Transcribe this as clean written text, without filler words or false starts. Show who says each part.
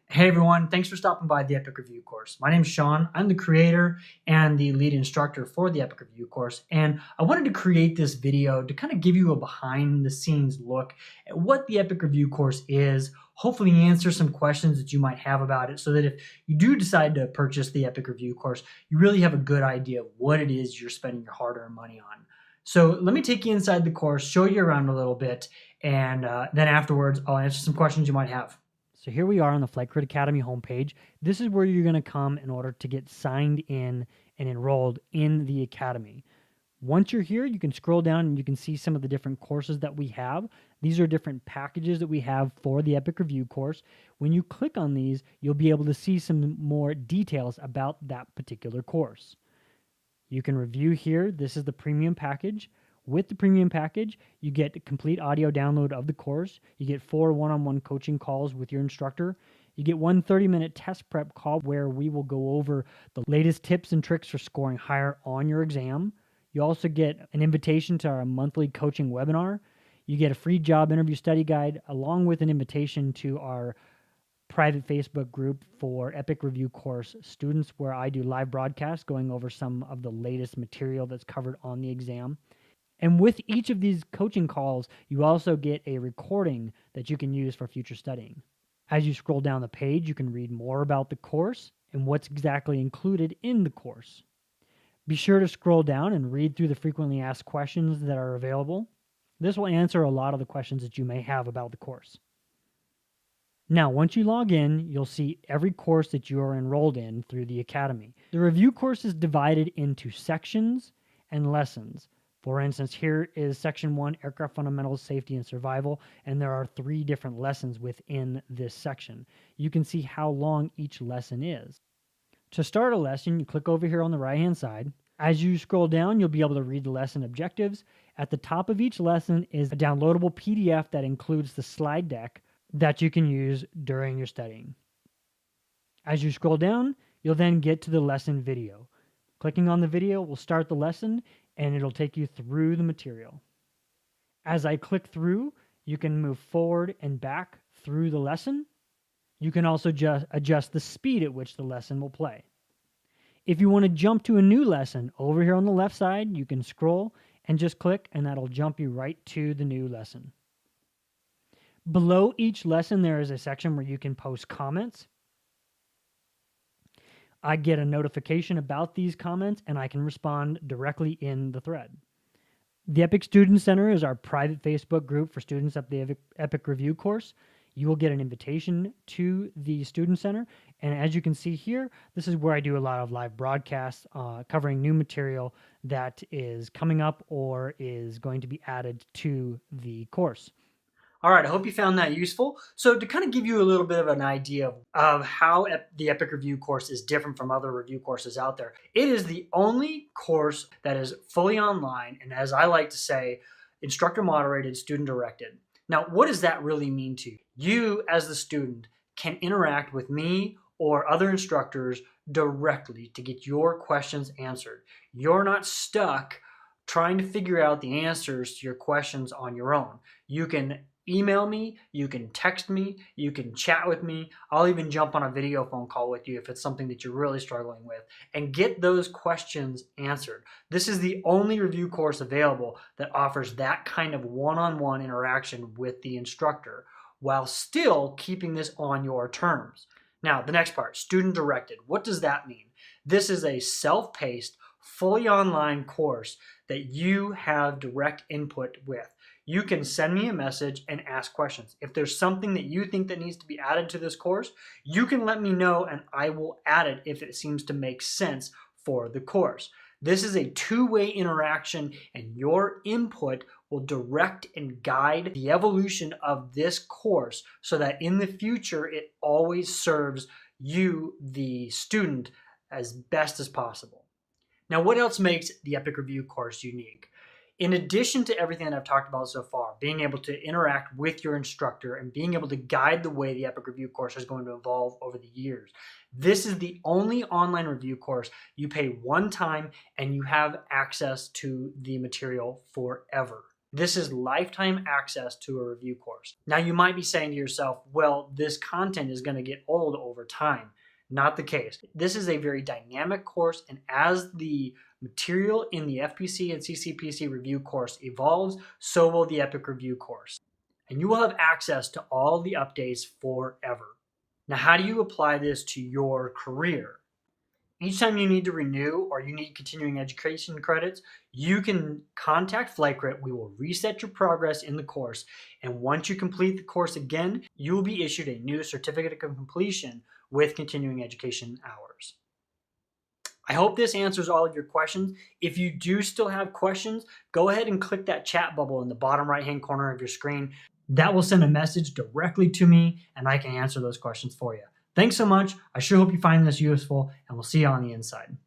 Speaker 1: Hey everyone, thanks for stopping by the EPICC Review Course. My name is Sean. I'm the creator and the lead instructor for the EPICC Review Course, and I wanted to create this video to kind of give you a behind the scenes look at what the EPICC Review Course is, hopefully answer some questions that you might have about it so that if you do decide to purchase the EPICC Review Course, you really have a good idea of what it is you're spending your hard-earned money on. So let me take you inside the course, show you around a little bit, and then afterwards I'll answer some questions you might have. So here we are on the FlightCrit Academy homepage. This is where you're going to come in order to get signed in and enrolled in the Academy. Once you're here, you can scroll down and you can see some of the different courses that we have. These are different packages that we have for the EPICC Review course. When you click on these, you'll be able to see some more details about that particular course. You can review here. This is the premium package. With the premium package, you get a complete audio download of the course. You get 4 one-on-one coaching calls with your instructor. You get one 30-minute test prep call where we will go over the latest tips and tricks for scoring higher on your exam. You also get an invitation to our monthly coaching webinar. You get a free job interview study guide along with an invitation to our private Facebook group for EPICC Review Course students where I do live broadcasts going over some of the latest material that's covered on the exam. And with each of these coaching calls, you also get a recording that you can use for future studying. As you scroll down the page, you can read more about the course and what's exactly included in the course. Be sure to scroll down and read through the frequently asked questions that are available. This will answer a lot of the questions that you may have about the course. Now, once you log in, you'll see every course that you are enrolled in through the Academy. The review course is divided into sections and lessons. For instance, here is Section 1, Aircraft Fundamentals, Safety and Survival, and there are 3 different lessons within this section. You can see how long each lesson is. To start a lesson, you click over here on the right-hand side. As you scroll down, you'll be able to read the lesson objectives. At the top of each lesson is a downloadable PDF that includes the slide deck that you can use during your studying. As you scroll down, you'll then get to the lesson video. Clicking on the video will start the lesson and it'll take you through the material. As I click through, you can move forward and back through the lesson. You can also adjust the speed at which the lesson will play. If you want to jump to a new lesson, over here on the left side, you can scroll and just click and that'll jump you right to the new lesson. Below each lesson, there is a section where you can post comments. I get a notification about these comments and I can respond directly in the thread. The EPICC Student Center is our private Facebook group for students of the EPICC Review course. You will get an invitation to the Student Center. And as you can see here, this is where I do a lot of live broadcasts covering new material that is coming up or is going to be added to the course. All right, I hope you found that useful. So to kind of give you a little bit of an idea of how the EPICC Review course is different from other review courses out there, it is the only course that is fully online and, as I like to say, instructor moderated, student directed. Now, what does that really mean to you? You, as the student, can interact with me or other instructors directly to get your questions answered. You're not stuck trying to figure out the answers to your questions on your own. You can email me, you can text me, you can chat with me. I'll even jump on a video phone call with you if it's something that you're really struggling with and get those questions answered. This is the only review course available that offers that kind of one-on-one interaction with the instructor while still keeping this on your terms. Now, the next part, student directed. What does that mean? This is a self-paced, fully online course that you have direct input with. You can send me a message and ask questions. If there's something that you think that needs to be added to this course, you can let me know and I will add it if it seems to make sense for the course. This is a two-way interaction and your input will direct and guide the evolution of this course so that in the future it always serves you, the student, as best as possible. Now, what else makes the EPICC Review course unique? In addition to everything that I've talked about so far, being able to interact with your instructor and being able to guide the way the EPICC Review course is going to evolve over the years, this is the only online review course you pay one time and you have access to the material forever. This is lifetime access to a review course. Now you might be saying to yourself, well, this content is going to get old over time. Not the case. This is a very dynamic course, and as the material in the FPC and CCPC review course evolves, so will the EPICC Review course. And you will have access to all the updates forever. Now, how do you apply this to your career? Each time you need to renew or you need continuing education credits, you can contact FlightCrit. We will reset your progress in the course. And once you complete the course again, you will be issued a new certificate of completion with continuing education hours. I hope this answers all of your questions. If you do still have questions, go ahead and click that chat bubble in the bottom right-hand corner of your screen. That will send a message directly to me and I can answer those questions for you. Thanks so much. I sure hope you find this useful, and we'll see you on the inside.